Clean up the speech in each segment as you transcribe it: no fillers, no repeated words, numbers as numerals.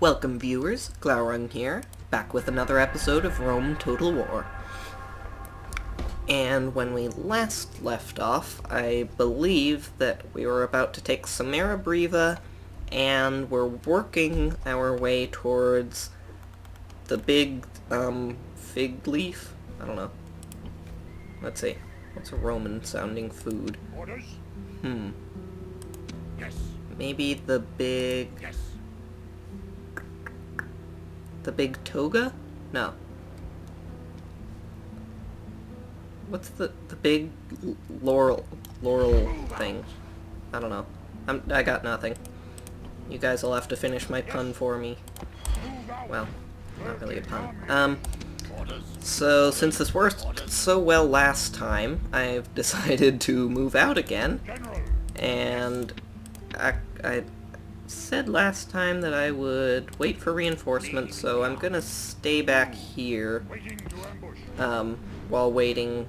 Welcome viewers, Glaurung here, back with another episode of Rome Total War. And when we last left off, I believe that we were about to take Samara Breva, and we're working our way towards the big, fig leaf? I don't know. Let's see. What's a Roman-sounding food? Orders? Yes. Maybe the big... Yes. The big toga? No. What's the big laurel thing? I don't know. I got nothing. You guys will have to finish my pun for me. Well, not really a pun. So since this worked so well last time, I've decided to move out again. And I said last time that I would wait for reinforcements, so I'm gonna stay back here while waiting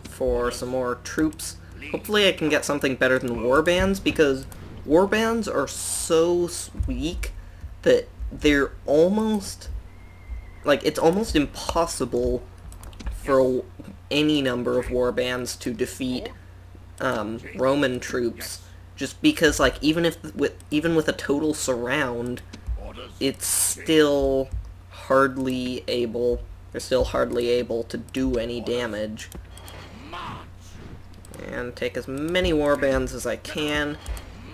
for some more troops. Hopefully I can get something better than warbands, because warbands are so weak that they're almost... like, it's almost impossible for any number of warbands to defeat Roman troops. Just because, like, even with a total surround, it's still hardly able... they're still hardly able to do any damage. And take as many warbands as I can,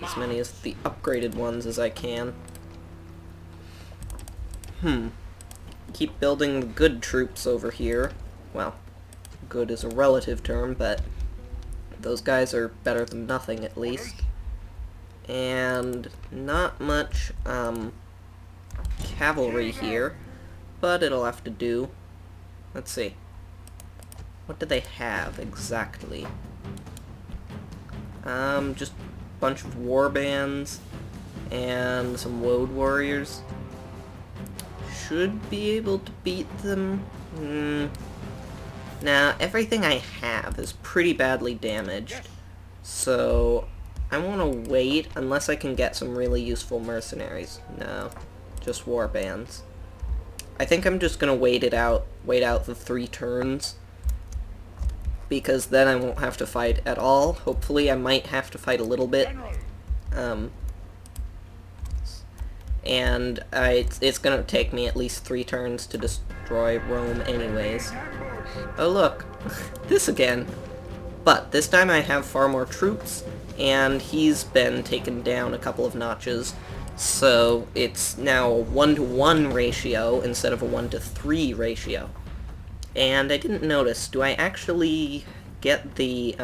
as many as the upgraded ones as I can. Keep building the good troops over here. Well, good is a relative term, but those guys are better than nothing, at least. And not much cavalry here, but it'll have to do. Let's see. What do they have exactly? Just a bunch of warbands and some woad warriors. Should be able to beat them. Now, everything I have is pretty badly damaged, so I want to wait unless I can get some really useful mercenaries. No, just warbands. I think I'm just gonna wait out the 3 turns, because then I won't have to fight at all. Hopefully I might have to fight a little bit. And it's gonna take me at least 3 turns to destroy Rome anyways. Oh look, this again. But this time I have far more troops, and he's been taken down a couple of notches, so it's now a 1-to-1 ratio instead of a 1-to-3 ratio. And I didn't notice, do I actually get the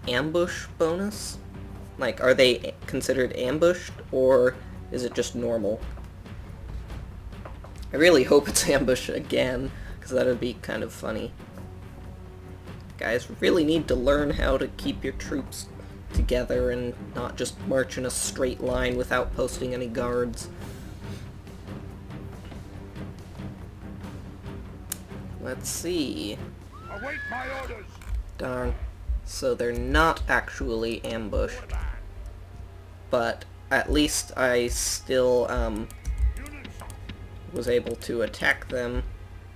ambush bonus? Like, are they considered ambushed, or is it just normal? I really hope it's ambush again, because that would be kind of funny. Guys really need to learn how to keep your troops together and not just march in a straight line without posting any guards. Let's see. Await my orders. Darn. So they're not actually ambushed. But at least I still was able to attack them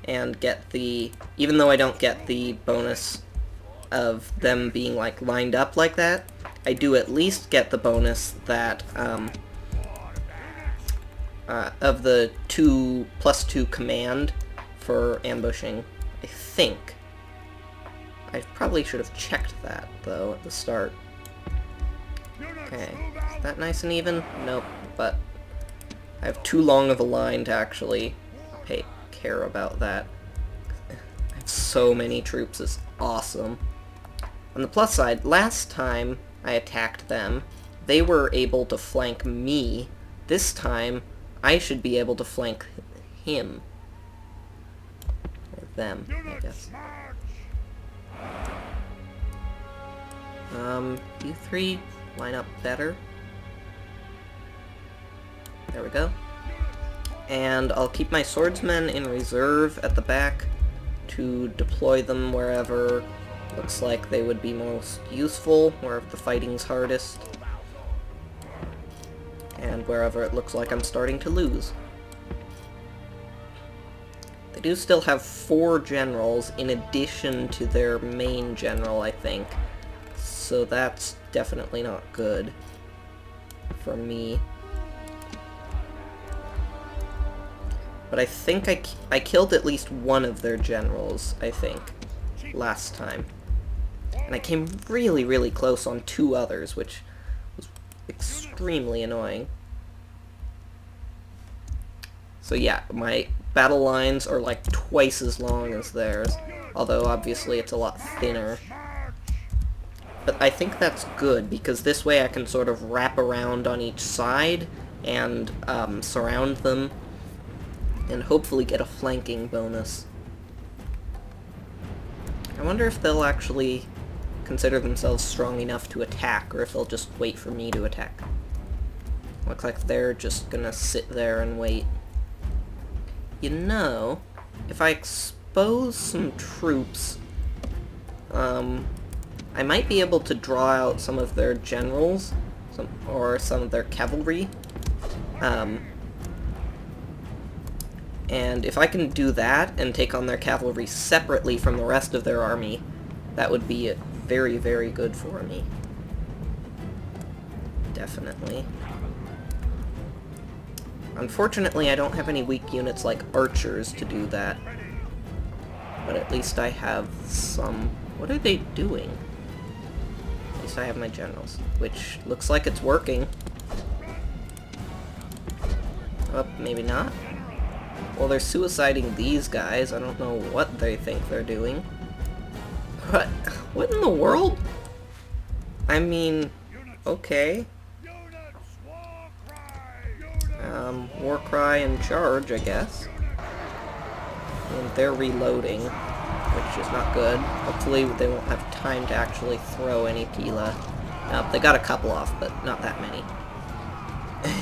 and get the... even though I don't get the bonus of them being, like, lined up like that, I do at least get the bonus that, of the +2 command for ambushing, I think. I probably should have checked that, though, at the start. Okay, is that nice and even? Nope, but I have too long of a line to actually care about that. I have so many troops, it's awesome. On the plus side, last time I attacked them, they were able to flank me. This time, I should be able to flank him. Or them, I guess. You 3 line up better. There we go. And I'll keep my swordsmen in reserve at the back to deploy them wherever looks like they would be most useful, wherever the fighting's hardest. And wherever it looks like I'm starting to lose. They do still have 4 generals in addition to their main general, I think. So that's definitely not good for me. But I think I killed at least one of their generals, I think, last time. And I came really, really close on 2 others, which was extremely annoying. So yeah, my battle lines are like twice as long as theirs, although obviously it's a lot thinner. But I think that's good, because this way I can sort of wrap around on each side and surround them, and hopefully get a flanking bonus. I wonder if they'll actually consider themselves strong enough to attack, or if they'll just wait for me to attack. Looks like they're just gonna sit there and wait. You know, if I expose some troops, I might be able to draw out some of their generals, or some of their cavalry. And if I can do that and take on their cavalry separately from the rest of their army, that would be very, very good for me. Definitely. Unfortunately, I don't have any weak units like archers to do that. But at least I have some... What are they doing? At least I have my generals, which looks like it's working. Oh, maybe not. Well, they're suiciding these guys. I don't know what they think they're doing. What in the world? I mean, okay. War cry and charge, I guess. And they're reloading, which is not good. Hopefully they won't have time to actually throw any Pila. They got a couple off, but not that many.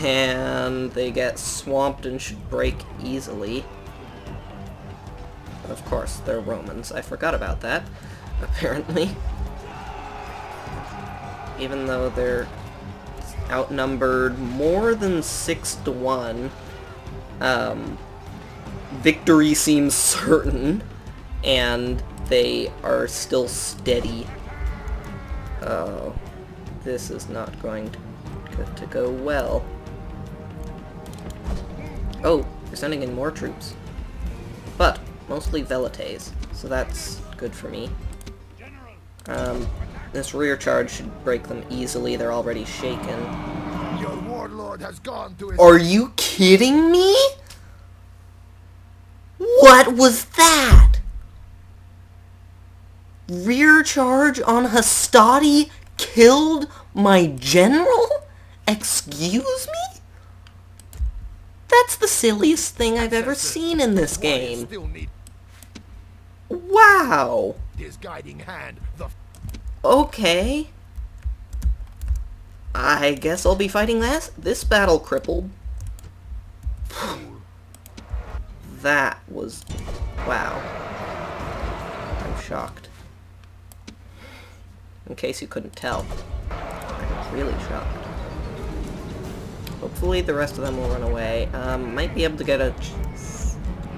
And they get swamped and should break easily. Of course, they're Romans. I forgot about that, apparently. Even though they're outnumbered more than 6-1, victory seems certain, and they are still steady. Oh, this is not going to go well. Oh, they're sending in more troops. But, mostly Velites, so that's good for me. This rear charge should break them easily, they're already shaken. Your warlord has gone to his... Are you kidding me? What was that? Rear charge on Hastati killed my general? Excuse me? That's the silliest thing I've ever seen in this game. Wow. His guiding hand, the... Okay. I guess I'll be fighting this battle crippled. That was... wow. I'm shocked. In case you couldn't tell. I'm really shocked. Hopefully the rest of them will run away. Might be able to get a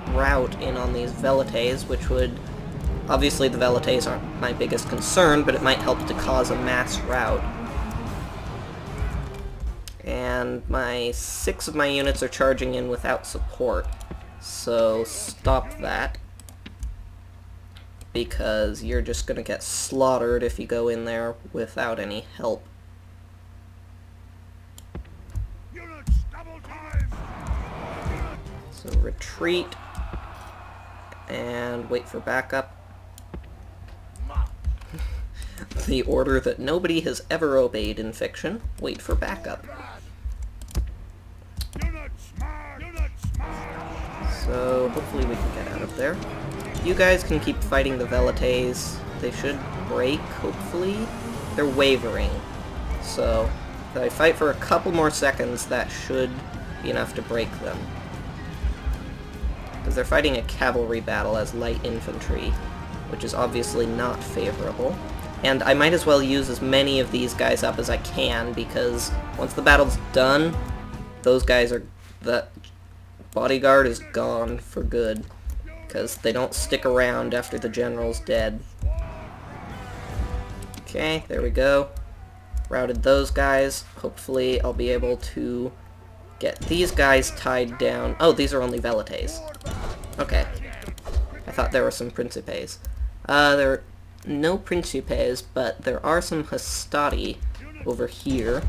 rout in on these Velites, which would... Obviously the Velites aren't my biggest concern, but it might help to cause a mass rout. And 6 of my units are charging in without support. So stop that. Because you're just gonna get slaughtered if you go in there without any help. So retreat. And wait for backup. The order that nobody has ever obeyed in fiction. Wait for backup. So hopefully we can get out of there. You guys can keep fighting the Velites. They should break, hopefully. They're wavering. So if I fight for a couple more seconds, that should be enough to break them. Because they're fighting a cavalry battle as light infantry, which is obviously not favorable. And I might as well use as many of these guys up as I can, because once the battle's done, those guys are... the bodyguard is gone for good, because they don't stick around after the general's dead. Okay, there we go. Routed those guys. Hopefully I'll be able to get these guys tied down. Oh, these are only velites. Okay. I thought there were some principes. There are no principes, but there are some hastati over here.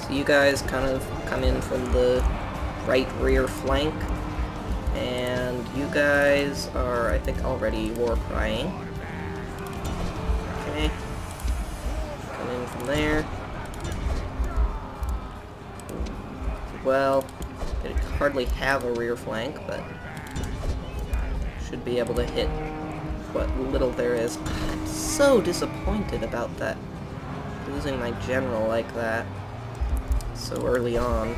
So you guys kind of come in from the right rear flank. And you guys are, I think, already war crying. Okay. Come in from there. Well, they hardly have a rear flank, but should be able to hit what little there is. I'm so disappointed about that. Losing my general like that so early on.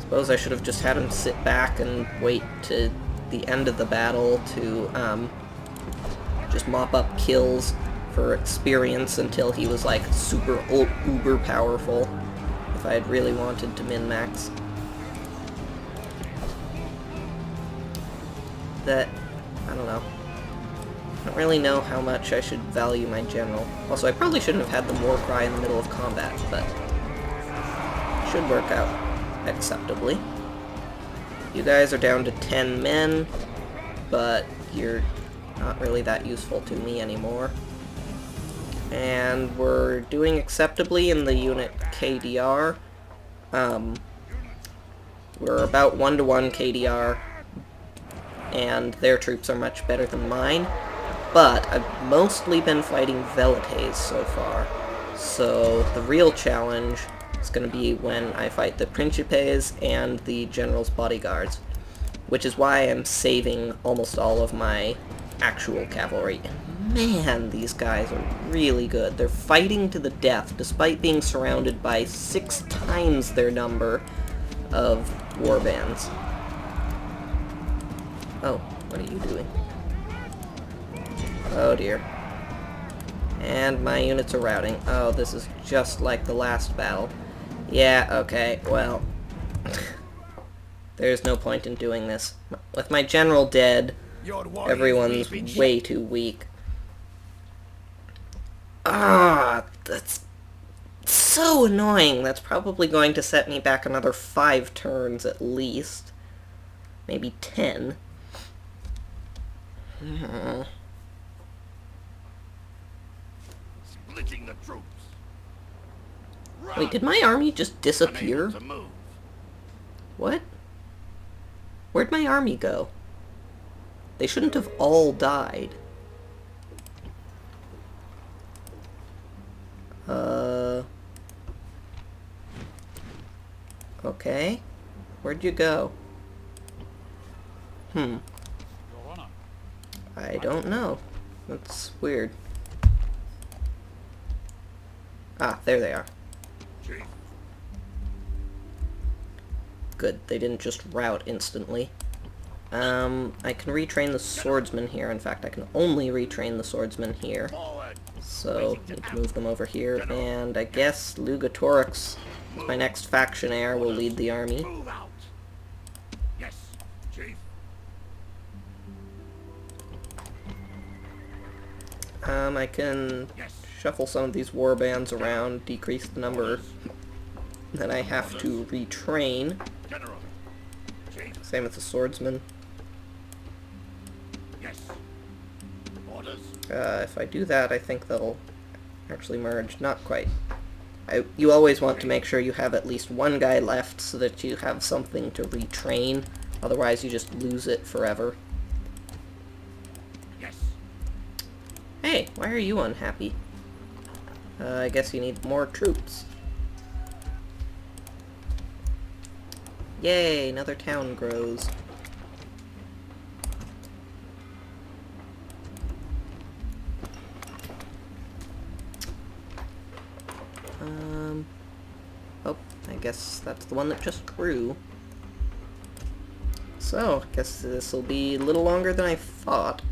Suppose I should have just had him sit back and wait to the end of the battle to just mop up kills for experience until he was like super uber powerful, if I had really wanted to min-max. That, I don't know. I don't really know how much I should value my general. Also, I probably shouldn't have had the war cry in the middle of combat, but it should work out acceptably. You guys are down to 10 men, but you're not really that useful to me anymore. And we're doing acceptably in the unit KDR. We're about 1-to-1 KDR, and their troops are much better than mine. But I've mostly been fighting velites so far, so the real challenge is going to be when I fight the principes and the general's bodyguards, which is why I'm saving almost all of my actual cavalry. And man, these guys are really good. They're fighting to the death, despite being surrounded by 6 times their number of warbands. Oh, what are you doing? Oh dear. And my units are routing. Oh, this is just like the last battle. Yeah, okay, well... there's no point in doing this. With my general dead, everyone's way too weak. Ah, that's so annoying. That's probably going to set me back another 5 turns at least. Maybe 10. Splitting the troops. Wait, did my army just disappear? What? Where'd my army go? They shouldn't have all died. Okay. Where'd you go? I don't know. That's weird. Ah, there they are. Good, they didn't just rout instantly. I can retrain the swordsman here. In fact, I can only retrain the swordsman here. So, need to move them over here. And I guess Lugatorix, my next faction heir, will lead the army. Yes, Chief. I can shuffle some of these warbands around, decrease the number that I have to retrain. General. Chief. Same with the swordsman. Yes. Orders. If I do that, I think they'll actually merge. Not quite. You always want to make sure you have at least one guy left so that you have something to retrain. Otherwise, you just lose it forever. Yes. Hey, why are you unhappy? I guess you need more troops. Yay, another town grows. Oh, I guess that's the one that just grew. So, I guess this will be a little longer than I thought.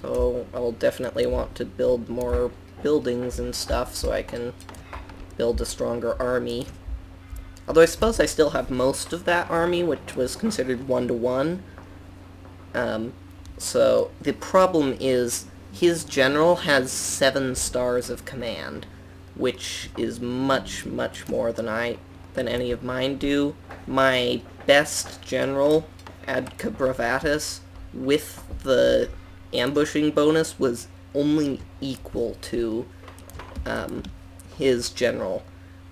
So, I'll definitely want to build more buildings and stuff so I can build a stronger army Although I suppose I still have most of that army, which was considered 1-to-1. So the problem is his general has 7 stars of command, which is much, much more than any of mine do. My best general, Adca Bravatus, with the ambushing bonus was only equal to his general,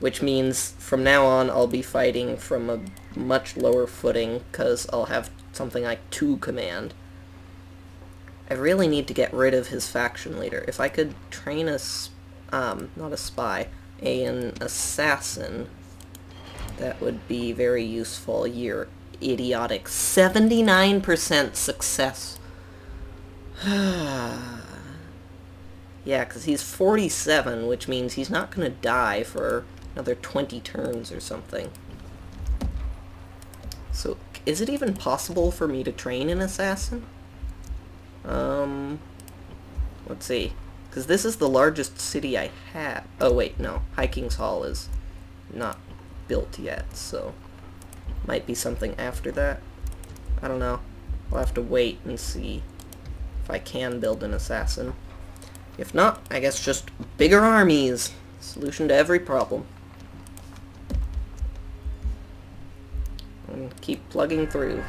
which means from now on I'll be fighting from a much lower footing because I'll have something like 2 command. I really need to get rid of his faction leader. If I could train not a spy, an assassin, that would be very useful. You're idiotic. 79% success. Yeah, because he's 47, which means he's not going to die for another 20 turns or something. So, is it even possible for me to train an assassin? Let's see. Because this is the largest city I have. Oh, wait, no. High King's Hall is not built yet, so might be something after that. I don't know. I'll have to wait and see if I can build an assassin. If not, I guess just bigger armies. Solution to every problem. And keep plugging through.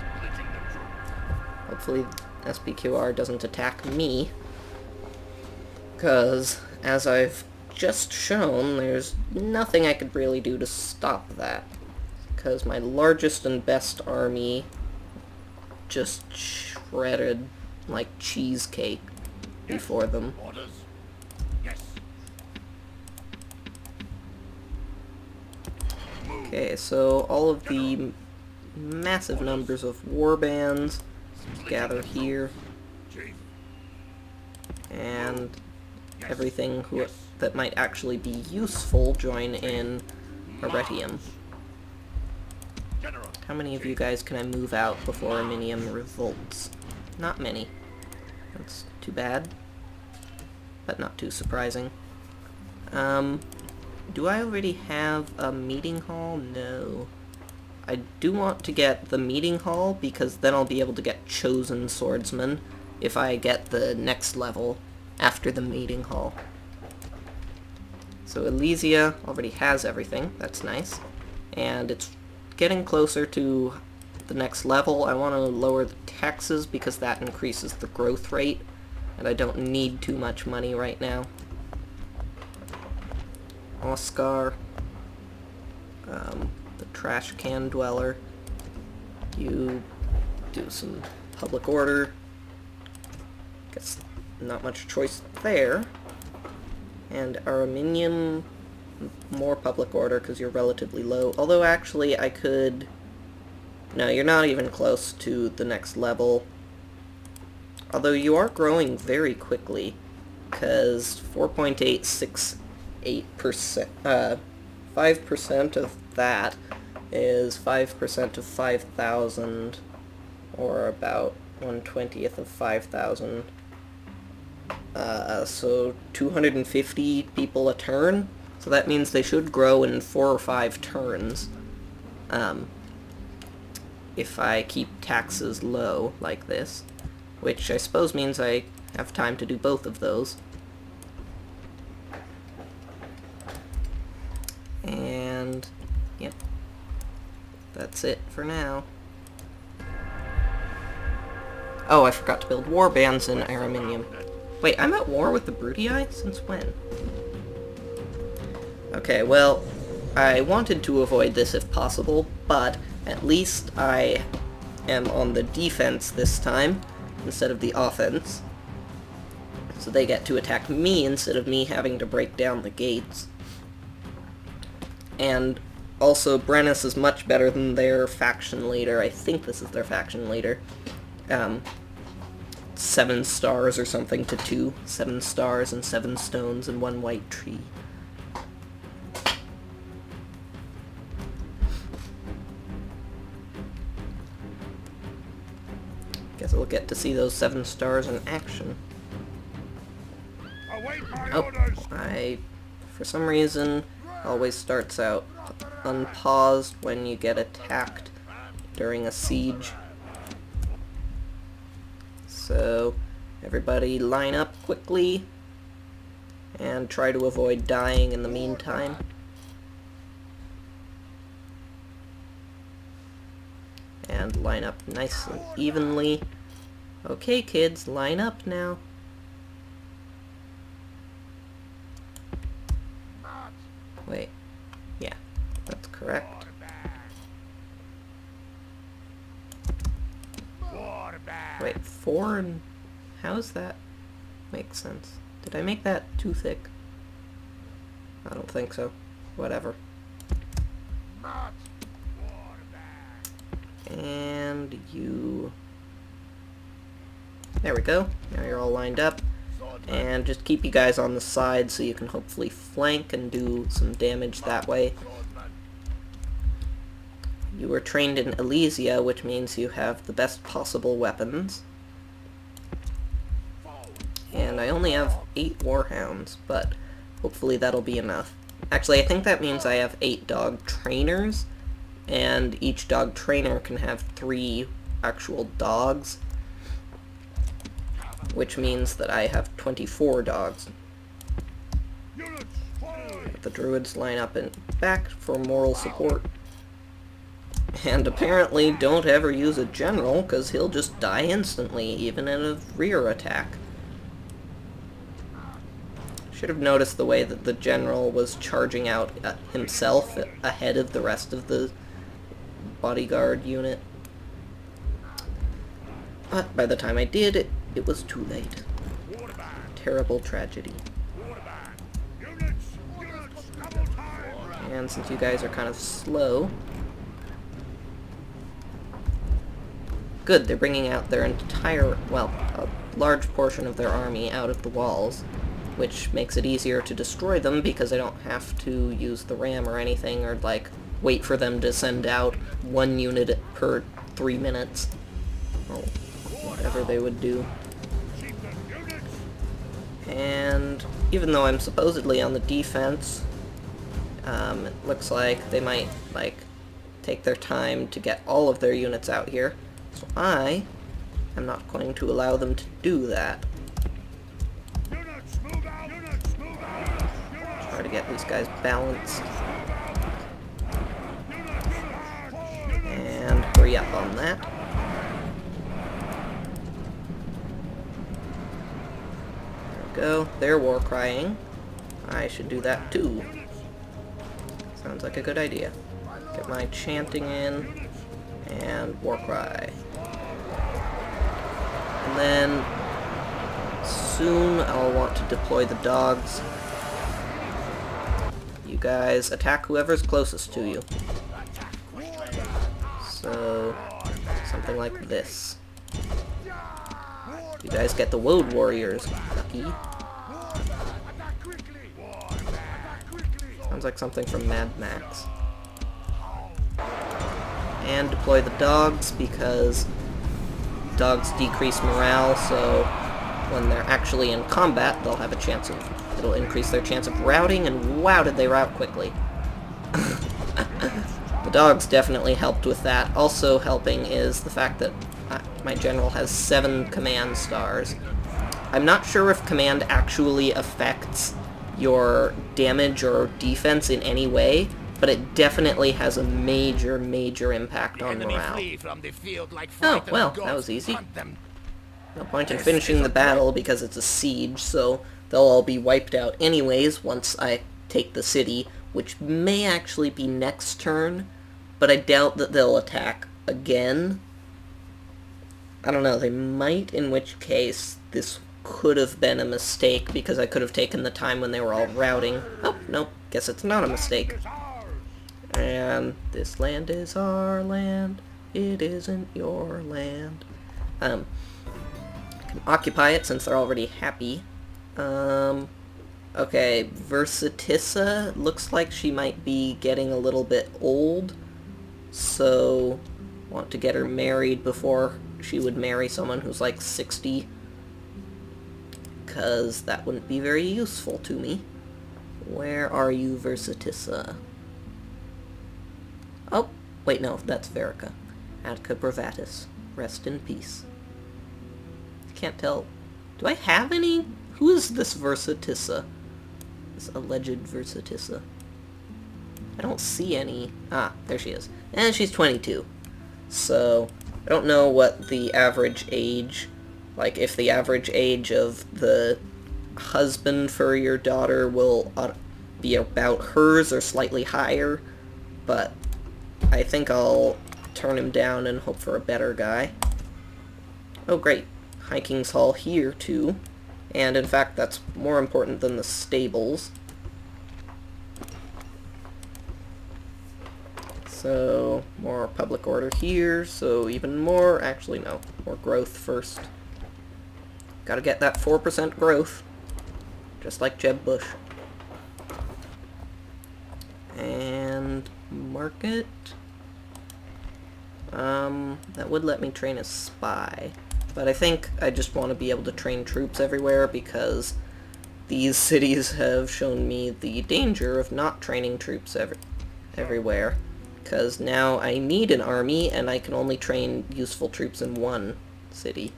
Hopefully SPQR doesn't attack me. Because, as I've just shown, there's nothing I could really do to stop that. Because my largest and best army just shredded like cheesecake before them. Orders? Yes. Okay, so all of the massive numbers of warbands gather here, Chief. and everything that might actually be useful join in Arretium. General. How many of you guys can I move out before Arminium revolts? Not many. That's too bad, but not too surprising. Do I already have a meeting hall? No. I do want to get the meeting hall, because then I'll be able to get chosen swordsman if I get the next level after the meeting hall. So Elysia already has everything, that's nice. And it's getting closer to the next level. I want to lower the taxes because that increases the growth rate, and I don't need too much money right now. Oscar, the trash can dweller, you do some public order. Guess not much choice there. And Arminium, more public order because you're relatively low. Although actually I could... No, you're not even close to the next level. Although you are growing very quickly, because 4.868%, 5% of that is 5% of 5,000, or about 1/20th of 5,000. So 250 people a turn, so that means they should grow in 4 or 5 turns. If I keep taxes low like this, which I suppose means I have time to do both of those. And, yep, that's it for now. Oh, I forgot to build war bands in Araminium. Wait, I'm at war with the Brutii? Since when? Okay, well, I wanted to avoid this if possible, but at least I am on the defense this time, instead of the offense. So they get to attack me instead of me having to break down the gates. And also, Brennus is much better than their faction leader. I think this is their faction leader. 7 stars or something to 2. 7 stars and 7 stones and 1 white tree. Guess I'll get to see those 7 stars in action. Await my Oh, orders. for some reason, always starts out unpaused when you get attacked during a siege. So everybody line up quickly and try to avoid dying in the meantime. And line up nice and evenly. Okay, kids, line up now. Wait. Yeah, that's correct. Wait, 4 and... How's that make sense? Did I make that too thick? I don't think so. Whatever. And you... There we go. Now you're all lined up. And just keep you guys on the side so you can hopefully flank and do some damage that way. You were trained in Elysia, which means you have the best possible weapons. And I only have 8 warhounds, but hopefully that'll be enough. Actually, I think that means I have 8 dog trainers, and each dog trainer can have 3 actual dogs, which means that I have 24 dogs. The druids line up in back for moral support. And apparently don't ever use a general, because he'll just die instantly, even in a rear attack. Should have noticed the way that the general was charging out himself ahead of the rest of the bodyguard unit. But by the time I did, it was too late. Terrible tragedy. And since you guys are kind of slow... Good, they're bringing out their entire, well, a large portion of their army out of the walls, which makes it easier to destroy them because I don't have to use the ram or anything, or, like, wait for them to send out 1 unit per 3 minutes. Or whatever they would do. And even though I'm supposedly on the defense, it looks like they might, like, take their time to get all of their units out here. So I am not going to allow them to do that. Try to get these guys balanced. And hurry up on that. There we go. They're war crying. I should do that too. Sounds like a good idea. Get my chanting in. And war cry. And then soon I'll want to deploy the dogs. You guys attack whoever's closest to you. So something like this. You guys get the Woad Warriors. Lucky. Sounds like something from Mad Max. And deploy the dogs, because dogs decrease morale, so when they're actually in combat, they'll have a chance of... It'll increase their chance of routing, and wow, did they rout quickly. The dogs definitely helped with that. Also helping is the fact that my general has 7 command stars. I'm not sure if command actually affects your damage or defense in any way, but it definitely has a major, major impact on morale. Oh, well, that was easy. No point in finishing the battle because it's a siege, so they'll all be wiped out anyways once I take the city, which may actually be next turn, but I doubt that they'll attack again. I don't know, they might, in which case this could have been a mistake because I could have taken the time when they were all routing. Oh, nope, guess it's not a mistake. And this land is our land, it isn't your land. I can occupy it since they're already happy. Okay, Versatissa looks like she might be getting a little bit old, so want to get her married before she would marry someone who's like 60, because that wouldn't be very useful to me. Where are you, Versatissa? Wait, no, that's Verica. Attica Bravatus. Rest in peace. I can't tell. Do I have any? Who is this Versatissa? This alleged Versatissa. I don't see any. Ah, there she is. And she's 22. So, I don't know what the average age, like if the average age of the husband for your daughter will be about hers or slightly higher, but I think I'll turn him down and hope for a better guy. Oh great, Hiking's Hall here too, and in fact that's more important than the stables. So, more public order here, so even more, actually no, more growth first. Gotta get that 4% growth, just like Jeb Bush. And market. That would let me train a spy, but I think I just want to be able to train troops everywhere because these cities have shown me the danger of not training troops everywhere. Because now I need an army, and I can only train useful troops in one city.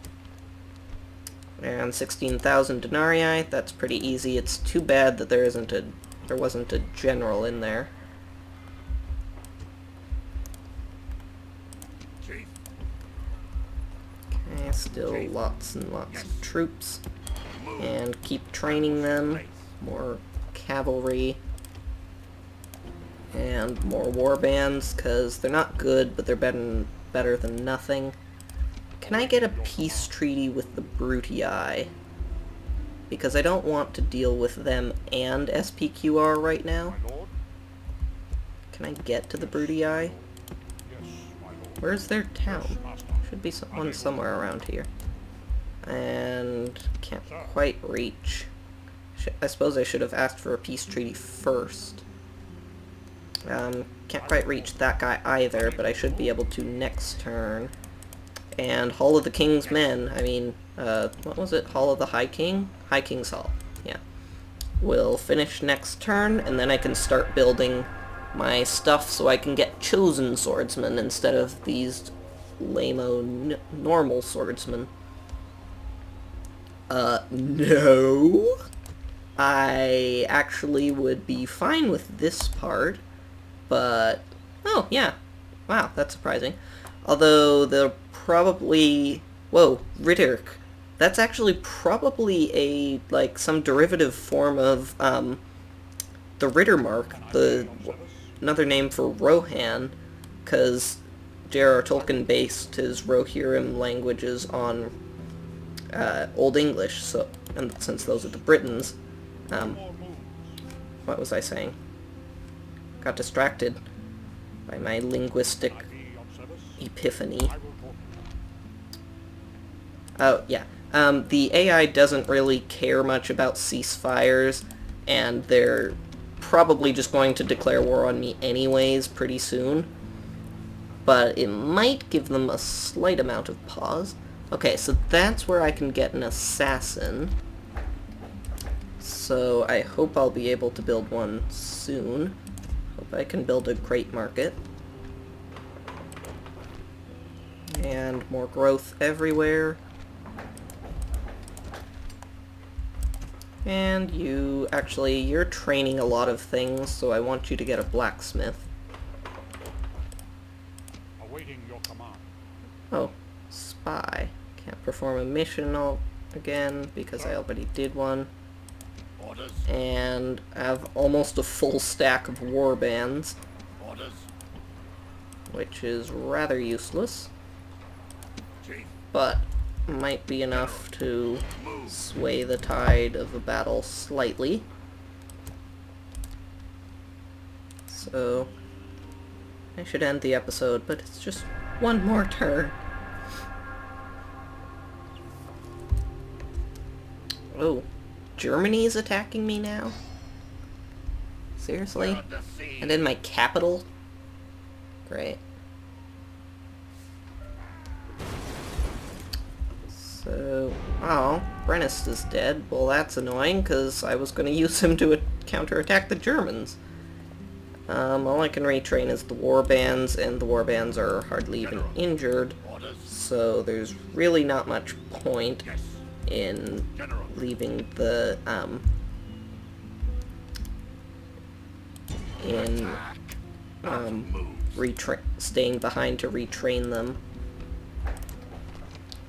And 16,000 denarii, that's pretty easy. It's too bad that there wasn't a general in there. Chief. Okay, still lots and lots of troops. And keep training them. More cavalry. And more warbands, because they're not good, but they're better than nothing. Can I get a peace treaty with the Brutii? Because I don't want to deal with them and SPQR right now. Can I get to the Brutii? Where's their town? Should be one somewhere around here. And can't quite reach. I suppose I should have asked for a peace treaty first. Can't quite reach that guy either, but I should be able to next turn. And Hall of the King's Men, I mean, what was it? Hall of the High King? High King's Hall, yeah. We'll finish next turn, and then I can start building my stuff so I can get chosen swordsmen instead of these lame-o normal swordsmen. No. I actually would be fine with this part. But, oh, yeah. Wow, that's surprising. Although, they'll probably... Whoa, Ritterk. That's actually probably some derivative form of, the Rittermark, another name for Rohan, because J.R.R. Tolkien based his Rohirrim languages on, Old English, so, and since those are the Britons, what was I saying? Got distracted by my linguistic epiphany. Oh, yeah. The AI doesn't really care much about ceasefires, and they're probably just going to declare war on me anyways pretty soon. But it might give them a slight amount of pause. Okay, so that's where I can get an assassin. So I hope I'll be able to build one soon. Hope I can build a great market. And more growth everywhere. And you're training a lot of things, so I want you to get a blacksmith. Awaiting your command. Oh, spy. Can't perform a mission again because I already did one. Orders. And I have almost a full stack of warbands, Orders. which is rather useless, Chief. but might be enough to sway the tide of a battle slightly. So, I should end the episode, but it's just one more turn. Oh, Germany's attacking me now? Seriously? And in my capital? Great. So, oh, Brennist is dead. Well, that's annoying, because I was going to use him to counterattack the Germans. All I can retrain is the warbands, and the warbands are hardly even General. injured, Orders. so there's really not much point Yes. in General. leaving the, in, staying behind to retrain them.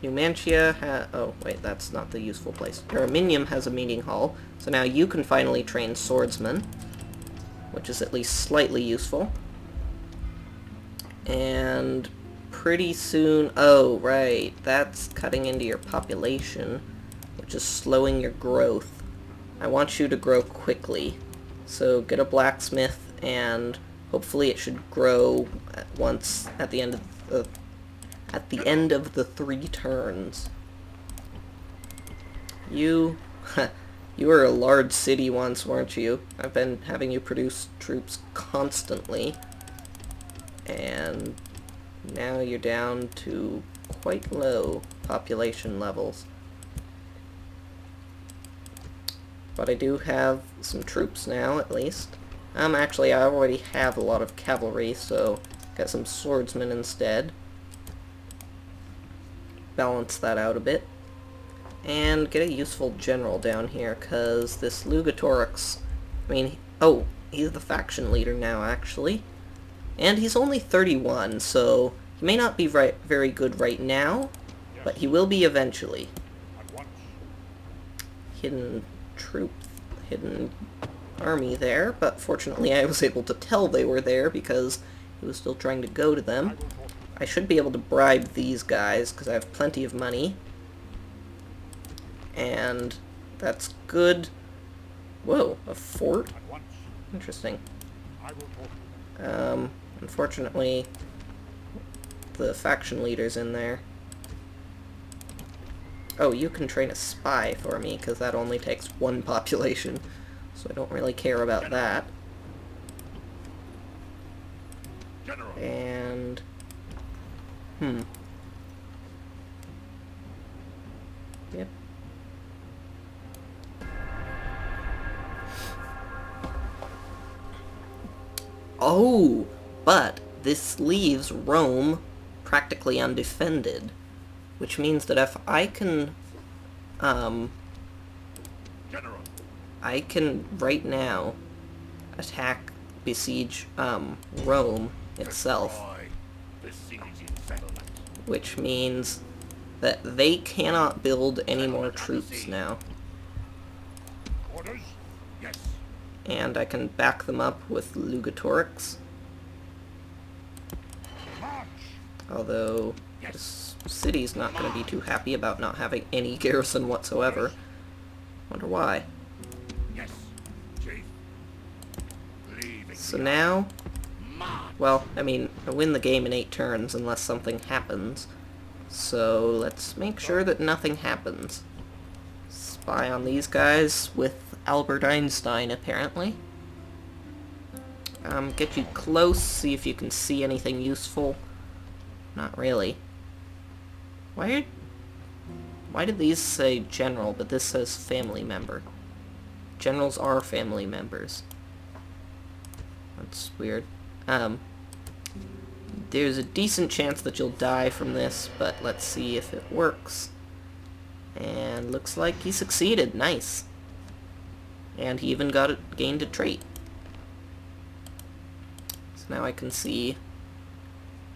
Numantia oh wait, that's not the useful place. Araminium has a meeting hall, so now you can finally train swordsmen, which is at least slightly useful. And pretty soon, oh right, that's cutting into your population, which is slowing your growth. I want you to grow quickly, so get a blacksmith, and hopefully it should grow at once at the end of the 3 turns. You were a large city once, weren't you? I've been having you produce troops constantly, and now you're down to quite low population levels. But I do have some troops now, at least. Actually, I already have a lot of cavalry, so got some swordsmen instead. Balance that out a bit. And get a useful general down here, because this Lugatorix, I mean, oh, he's the faction leader now, actually. And he's only 31, so he may not be very good right now, but he will be eventually. At once. Hidden army there, but fortunately I was able to tell they were there because he was still trying to go to them. I should be able to bribe these guys because I have plenty of money. And that's good. Whoa, a fort? At once. Interesting. I will talk. Unfortunately, the faction leader's in there. Oh, you can train a spy for me, because that only takes 1 population, so I don't really care about that. General. And... Yep. Oh, but this leaves Rome practically undefended, which means that if I can, General. I can right now attack, besiege, Rome itself, Destroy. Besieging settlement. which means that they cannot build any more troops now. Orders. Yes. And I can back them up with Lugatorix, March. although this city's not going to be too happy about not having any garrison whatsoever. Wonder why. Yes. Chief. Leaving. So now, March. well, I mean, I win the game in 8 turns unless something happens. So let's make sure that nothing happens. Spy on these guys with Albert Einstein, apparently. Get you close, see if you can see anything useful. Not really. Why did these say general, but this says family member? Generals are family members. That's weird. There's a decent chance that you'll die from this, but let's see if it works. And looks like he succeeded. Nice. And he even gained a trait. So now I can see...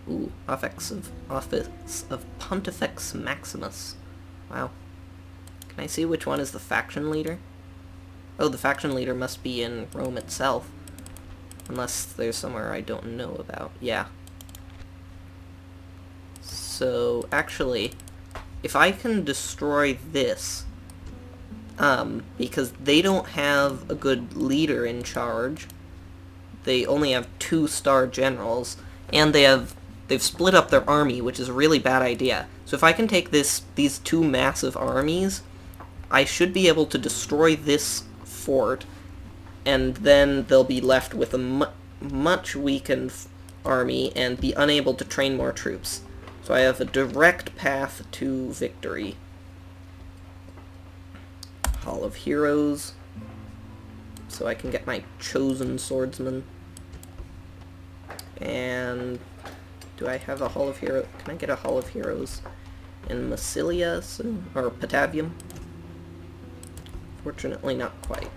Ooh, Office of Pontifex Maximus. Wow. Can I see which one is the faction leader? Oh, the faction leader must be in Rome itself. Unless there's somewhere I don't know about. Yeah. So, actually, if I can destroy this, because they don't have a good leader in charge, they only have 2-star generals, and they've split up their army, which is a really bad idea. So if I can take these 2 massive armies, I should be able to destroy this fort, and then they'll be left with a much weakened army and be unable to train more troops. So I have a direct path to victory. Hall of Heroes, so I can get my chosen swordsman. And do I have a Hall of Heroes? Can I get a Hall of Heroes in Massilia soon? Or Patavium? Fortunately, not quite.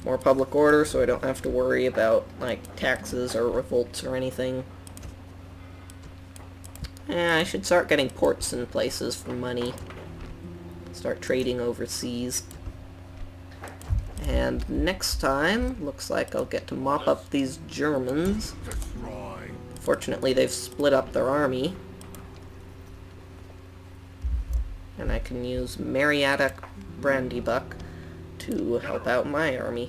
More public order, so I don't have to worry about, like, taxes or revolts or anything. I should start getting ports in places for money. Start trading overseas. And next time, looks like I'll get to mop up these Germans. Destroy. Fortunately, they've split up their army. And I can use Mariatic Brandybuck to help out my army.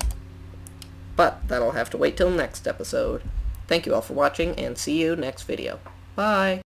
But that'll have to wait till next episode. Thank you all for watching, and see you next video. Bye!